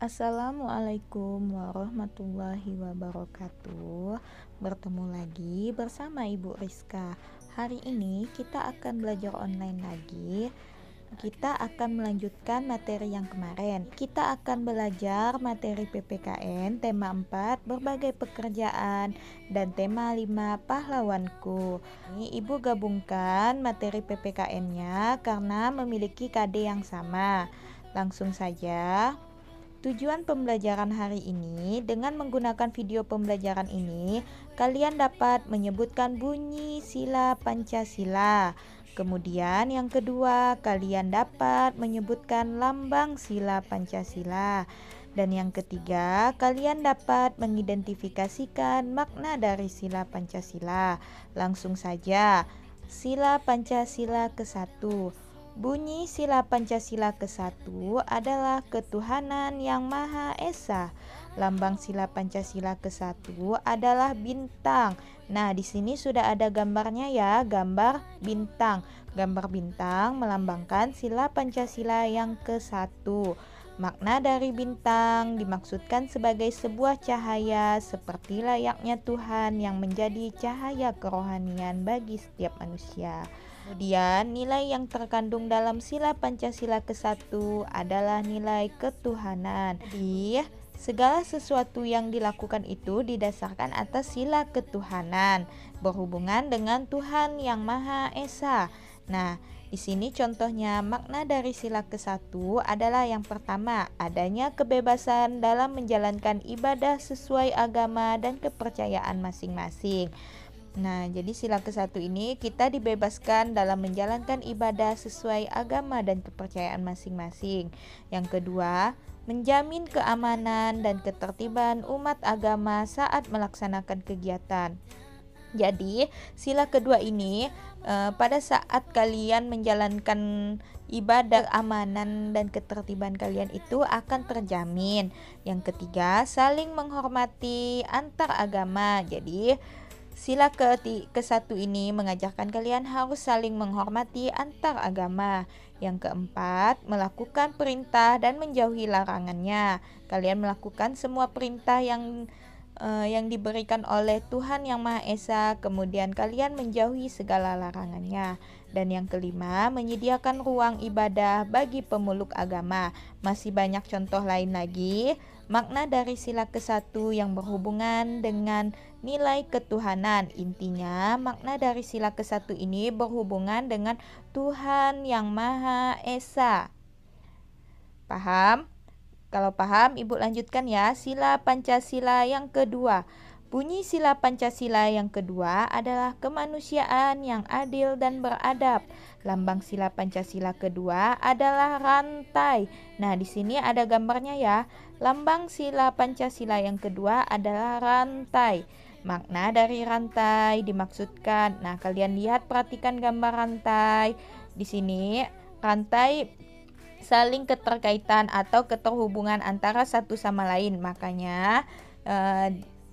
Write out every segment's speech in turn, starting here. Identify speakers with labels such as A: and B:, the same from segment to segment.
A: Assalamualaikum warahmatullahi wabarakatuh. Bertemu lagi bersama Ibu Rizka. Hari ini kita akan belajar online lagi. Kita akan melanjutkan materi yang kemarin. Kita akan belajar materi PPKN tema 4 berbagai pekerjaan dan tema 5 pahlawanku. Ini Ibu gabungkan materi PPKN-nya karena memiliki KD yang sama. Langsung saja. Tujuan pembelajaran hari ini, dengan menggunakan video pembelajaran ini, kalian dapat menyebutkan bunyi sila Pancasila. Kemudian yang kedua, kalian dapat menyebutkan lambang sila Pancasila. Dan yang ketiga, kalian dapat mengidentifikasikan makna dari sila Pancasila. Langsung saja, sila Pancasila ke-1. Bunyi sila Pancasila ke-1 adalah ketuhanan yang Maha Esa. Lambang sila Pancasila ke-1 adalah bintang. Nah, di sini sudah ada gambarnya ya, gambar bintang. Gambar bintang melambangkan sila Pancasila yang ke-1. Makna dari bintang dimaksudkan sebagai sebuah cahaya seperti layaknya Tuhan yang menjadi cahaya kerohanian bagi setiap manusia. Kemudian nilai yang terkandung dalam sila Pancasila ke-1 adalah nilai ketuhanan. Jadi segala sesuatu yang dilakukan itu didasarkan atas sila ketuhanan, berhubungan dengan Tuhan yang Maha Esa. Nah, di sini contohnya makna dari sila ke-1 adalah yang pertama, adanya kebebasan dalam menjalankan ibadah sesuai agama dan kepercayaan masing-masing. Nah, jadi sila ke-1 ini kita dibebaskan dalam menjalankan ibadah sesuai agama dan kepercayaan masing-masing. Yang kedua, menjamin keamanan dan ketertiban umat agama saat melaksanakan kegiatan. Jadi, sila kedua ini pada saat kalian menjalankan ibadah, keamanan dan ketertiban kalian itu akan terjamin. Yang ketiga, saling menghormati antar agama. Jadi, sila ke-1 ini mengajarkan kalian harus saling menghormati antar agama. Yang keempat, melakukan perintah dan menjauhi larangannya. Kalian melakukan semua perintah yang diberikan oleh Tuhan yang Maha Esa, kemudian kalian menjauhi segala larangannya. Dan yang kelima, menyediakan ruang ibadah bagi pemeluk agama. Masih banyak contoh lain lagi. Makna dari sila ke-1 yang berhubungan dengan nilai ketuhanan. Intinya, makna dari sila ke-1 ini berhubungan dengan Tuhan yang Maha Esa. Paham? Kalau paham, Ibu lanjutkan ya. Sila Pancasila yang kedua. Bunyi sila Pancasila yang kedua adalah kemanusiaan yang adil dan beradab. Lambang sila Pancasila kedua adalah rantai. Nah, di sini ada gambarnya ya. Lambang sila Pancasila yang kedua adalah rantai. Makna dari rantai dimaksudkan. Nah, kalian lihat, perhatikan gambar rantai. Di sini rantai saling keterkaitan atau keterhubungan antara satu sama lain. Makanya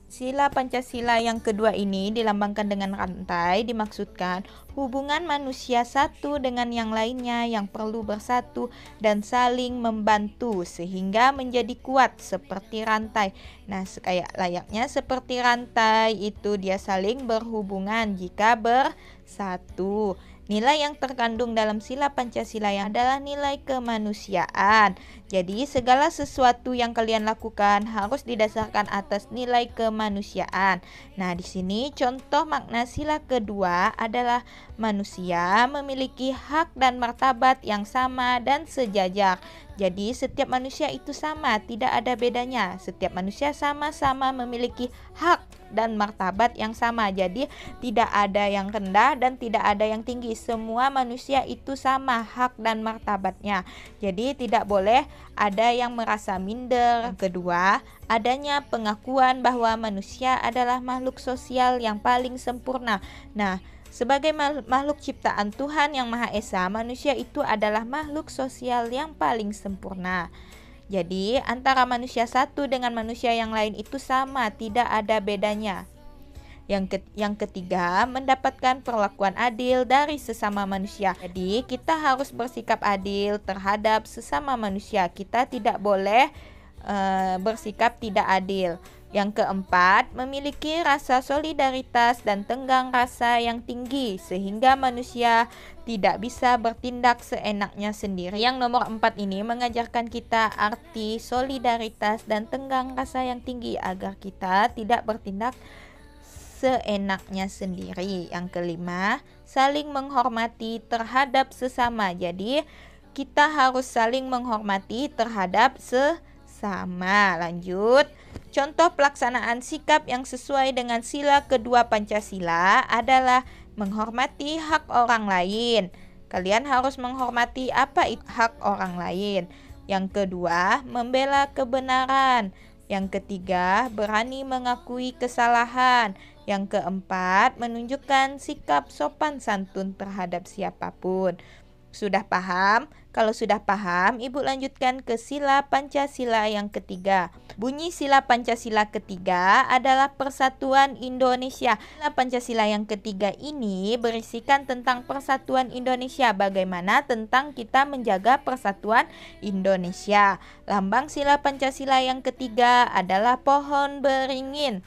A: sila Pancasila yang kedua ini dilambangkan dengan rantai, dimaksudkan hubungan manusia satu dengan yang lainnya yang perlu bersatu dan saling membantu sehingga menjadi kuat seperti rantai. Nah, kayak layaknya seperti rantai itu dia saling berhubungan jika bersatu. Nilai yang terkandung dalam sila Pancasila yang adalah nilai kemanusiaan. Jadi segala sesuatu yang kalian lakukan harus didasarkan atas nilai kemanusiaan. Nah, di sini contoh makna sila kedua adalah manusia memiliki hak dan martabat yang sama dan sejajar. Jadi setiap manusia itu sama, tidak ada bedanya. Setiap manusia sama-sama memiliki hak dan martabat yang sama. Jadi tidak ada yang rendah dan tidak ada yang tinggi. Semua manusia itu sama hak dan martabatnya. Jadi tidak boleh ada yang merasa minder. Yang kedua, adanya pengakuan bahwa manusia adalah makhluk sosial yang paling sempurna. Nah, sebagai makhluk ciptaan Tuhan yang Maha Esa, manusia itu adalah makhluk sosial yang paling sempurna. Jadi antara manusia satu dengan manusia yang lain itu sama, tidak ada bedanya. Yang ketiga, mendapatkan perlakuan adil dari sesama manusia. Jadi kita harus bersikap adil terhadap sesama manusia. Kita tidak boleh bersikap tidak adil. Yang keempat, memiliki rasa solidaritas dan tenggang rasa yang tinggi sehingga manusia tidak bisa bertindak seenaknya sendiri. Yang nomor 4 ini mengajarkan kita arti solidaritas dan tenggang rasa yang tinggi agar kita tidak bertindak seenaknya sendiri. Yang kelima, saling menghormati terhadap sesama. Jadi kita harus saling menghormati terhadap sesama. Lanjut. Contoh pelaksanaan sikap yang sesuai dengan sila kedua Pancasila adalah menghormati hak orang lain. Kalian harus menghormati apa itu hak orang lain. Yang kedua, membela kebenaran. Yang ketiga, berani mengakui kesalahan. Yang keempat, menunjukkan sikap sopan santun terhadap siapapun. Sudah paham? Kalau sudah paham, Ibu lanjutkan ke sila Pancasila yang ketiga. Bunyi sila Pancasila ketiga adalah Persatuan Indonesia. Sila Pancasila yang ketiga ini berisikan tentang persatuan Indonesia. Bagaimana tentang kita menjaga persatuan Indonesia. Lambang sila Pancasila yang ketiga adalah pohon beringin.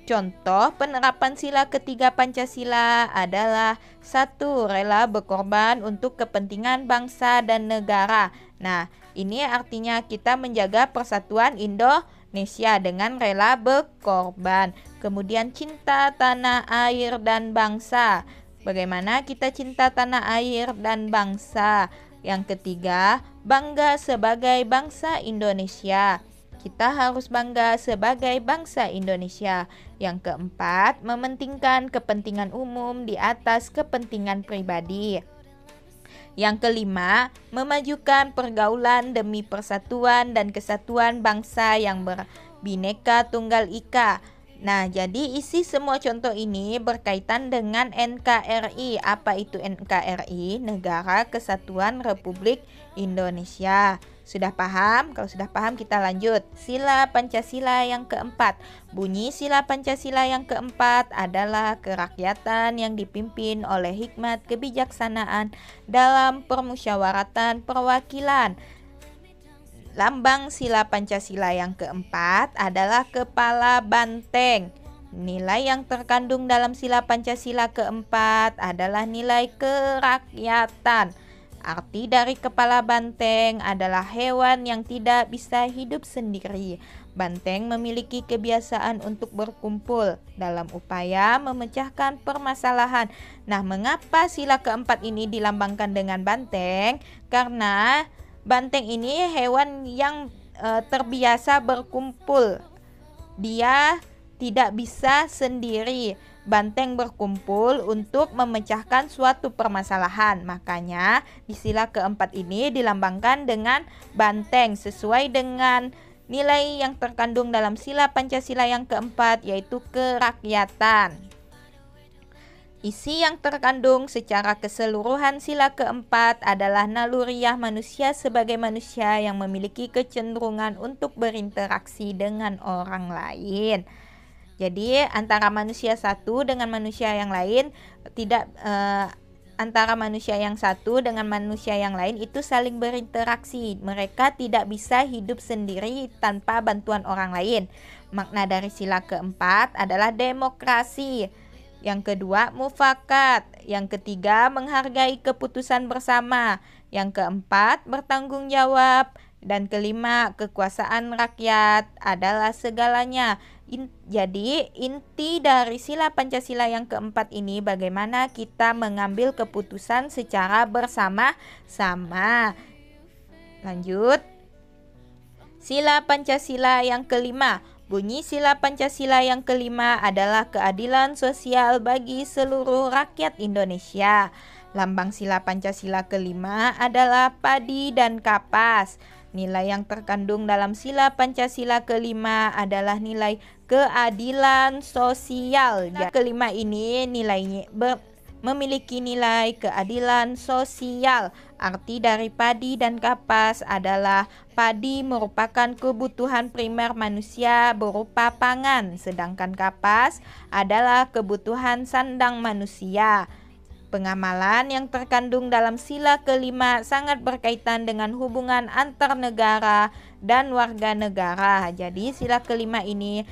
A: Contoh penerapan sila ketiga Pancasila adalah 1. Rela berkorban untuk kepentingan bangsa dan negara. Nah, ini artinya kita menjaga persatuan Indonesia dengan rela berkorban. Kemudian cinta tanah air dan bangsa. Bagaimana kita cinta tanah air dan bangsa? Yang ketiga, bangga sebagai bangsa Indonesia. Kita harus bangga sebagai bangsa Indonesia. Yang keempat, mementingkan kepentingan umum di atas kepentingan pribadi. Yang kelima, memajukan pergaulan demi persatuan dan kesatuan bangsa yang berbineka tunggal ika. Nah, jadi isi semua contoh ini berkaitan dengan NKRI. Apa itu NKRI? Negara Kesatuan Republik Indonesia. Sudah paham? Kalau sudah paham kita lanjut. Sila Pancasila yang keempat. Bunyi sila Pancasila yang keempat adalah kerakyatan yang dipimpin oleh hikmat kebijaksanaan dalam permusyawaratan perwakilan. Lambang sila Pancasila yang keempat adalah kepala banteng. Nilai yang terkandung dalam sila Pancasila keempat adalah nilai kerakyatan. Arti dari kepala banteng adalah hewan yang tidak bisa hidup sendiri. Banteng memiliki kebiasaan untuk berkumpul dalam upaya memecahkan permasalahan. Nah, mengapa sila keempat ini dilambangkan dengan banteng? Karena banteng ini hewan yang terbiasa berkumpul. Dia tidak bisa sendiri. Banteng berkumpul untuk memecahkan suatu permasalahan. Makanya di sila keempat ini dilambangkan dengan banteng sesuai dengan nilai yang terkandung dalam sila Pancasila yang keempat, yaitu kerakyatan. Isi yang terkandung secara keseluruhan sila keempat adalah naluriah manusia sebagai manusia yang memiliki kecenderungan untuk berinteraksi dengan orang lain. Jadi antara manusia satu dengan manusia yang lain antara manusia yang satu dengan manusia yang lain itu saling berinteraksi. Mereka tidak bisa hidup sendiri tanpa bantuan orang lain. Makna dari sila keempat adalah demokrasi. Yang kedua, mufakat. Yang ketiga, menghargai keputusan bersama. Yang keempat, bertanggung jawab. Dan kelima, kekuasaan rakyat adalah segalanya. Jadi inti dari sila Pancasila yang keempat ini bagaimana kita mengambil keputusan secara bersama-sama. Lanjut. Sila Pancasila yang kelima. Bunyi sila Pancasila yang kelima adalah keadilan sosial bagi seluruh rakyat Indonesia. Lambang sila Pancasila kelima adalah padi dan kapas. Nilai yang terkandung dalam sila Pancasila kelima adalah nilai keadilan sosial. Kelima ini nilainya memiliki nilai keadilan sosial. Arti dari padi dan kapas adalah padi merupakan kebutuhan primer manusia berupa pangan, sedangkan kapas adalah kebutuhan sandang manusia. Pengamalan yang terkandung dalam sila kelima sangat berkaitan dengan hubungan antar negara dan warga negara. Jadi sila kelima ini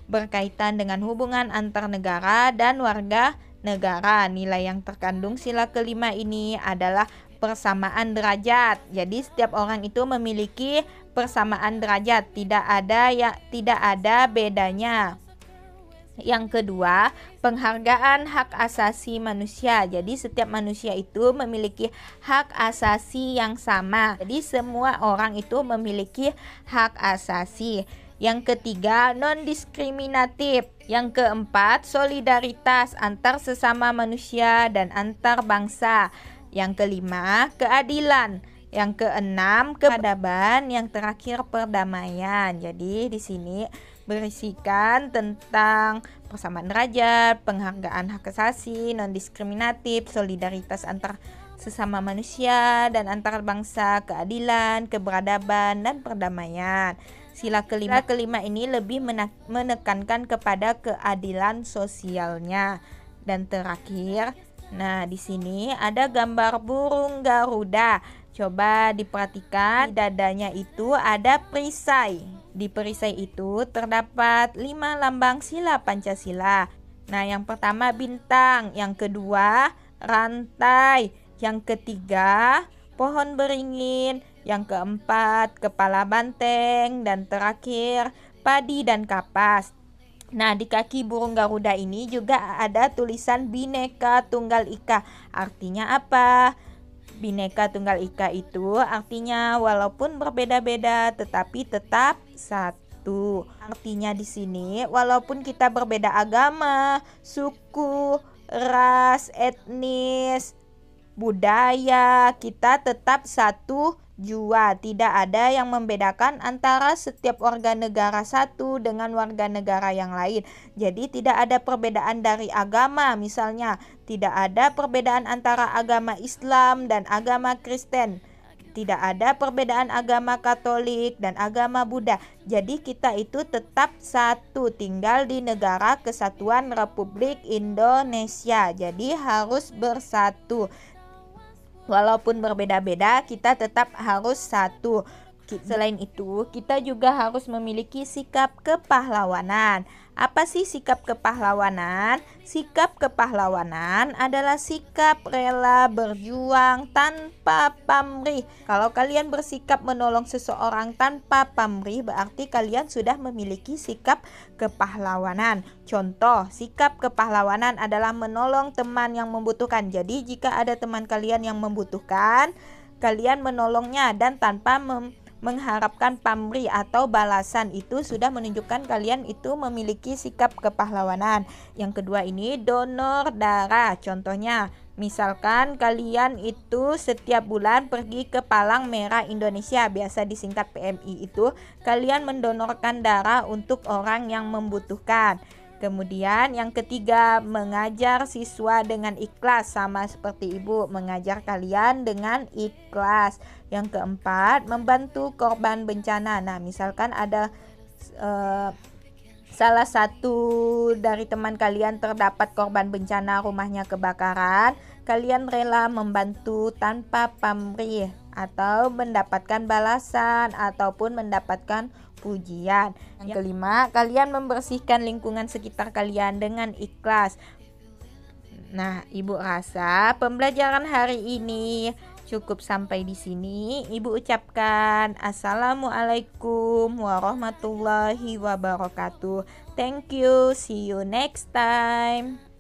A: berkaitan dengan hubungan antar negara dan warga negara. Nilai yang terkandung sila kelima ini adalah persamaan derajat. Jadi setiap orang itu memiliki persamaan derajat, tidak ada bedanya. Yang kedua, penghargaan hak asasi manusia. Jadi setiap manusia itu memiliki hak asasi yang sama. Jadi semua orang itu memiliki hak asasi. Yang ketiga, non-diskriminatif. Yang keempat, solidaritas antar sesama manusia dan antar bangsa. Yang kelima, keadilan. Yang keenam, keadaban. Yang terakhir, perdamaian. Jadi di sini berisikan tentang persamaan derajat, penghargaan hak asasi, non-diskriminatif, solidaritas antar sesama manusia dan antar bangsa, keadilan, keberadaban, dan perdamaian. Sila kelima ini lebih menekankan kepada keadilan sosialnya. Dan terakhir, nah di sini ada gambar burung Garuda. Coba diperhatikan, di dadanya itu ada perisai. Di perisai itu terdapat 5 lambang sila Pancasila. Nah, yang pertama bintang, yang kedua rantai, yang ketiga pohon beringin, yang keempat kepala banteng, dan terakhir padi dan kapas. Nah, di kaki burung Garuda ini juga ada tulisan Bhinneka Tunggal Ika. Artinya apa? Bhinneka Tunggal Ika itu artinya walaupun berbeda-beda tetapi tetap satu. Artinya di sini walaupun kita berbeda agama, suku, ras, etnis, budaya, kita tetap satu jua. Tidak ada yang membedakan antara setiap warga negara satu dengan warga negara yang lain. Jadi tidak ada perbedaan dari agama. Misalnya tidak ada perbedaan antara agama Islam dan agama Kristen. Tidak ada perbedaan agama Katolik dan agama Buddha. Jadi kita itu tetap satu, tinggal di negara Kesatuan Republik Indonesia. Jadi harus bersatu. Walaupun berbeda-beda, kita tetap harus satu. Selain itu, kita juga harus memiliki sikap kepahlawanan. Apa sih sikap kepahlawanan? Sikap kepahlawanan adalah sikap rela berjuang tanpa pamrih. Kalau kalian bersikap menolong seseorang tanpa pamrih, berarti kalian sudah memiliki sikap kepahlawanan. Contoh, sikap kepahlawanan adalah menolong teman yang membutuhkan. Jadi, jika ada teman kalian yang membutuhkan, kalian menolongnya dan tanpa mengharapkan pamrih atau balasan, itu sudah menunjukkan kalian itu memiliki sikap kepahlawanan. Yang kedua ini donor darah. Contohnya, misalkan kalian itu setiap bulan pergi ke Palang Merah Indonesia, biasa disingkat PMI itu, kalian mendonorkan darah untuk orang yang membutuhkan. Kemudian yang ketiga, mengajar siswa dengan ikhlas, sama seperti ibu mengajar kalian dengan ikhlas. Yang keempat, membantu korban bencana. Nah, misalkan ada salah satu dari teman kalian terdapat korban bencana, rumahnya kebakaran, kalian rela membantu tanpa pamrih atau mendapatkan balasan ataupun mendapatkan pujian. Yang kelima, kalian membersihkan lingkungan sekitar kalian dengan ikhlas. Nah, Ibu rasa pembelajaran hari ini cukup sampai di sini. Ibu ucapkan Assalamualaikum warahmatullahi wabarakatuh. Thank you. See you next time.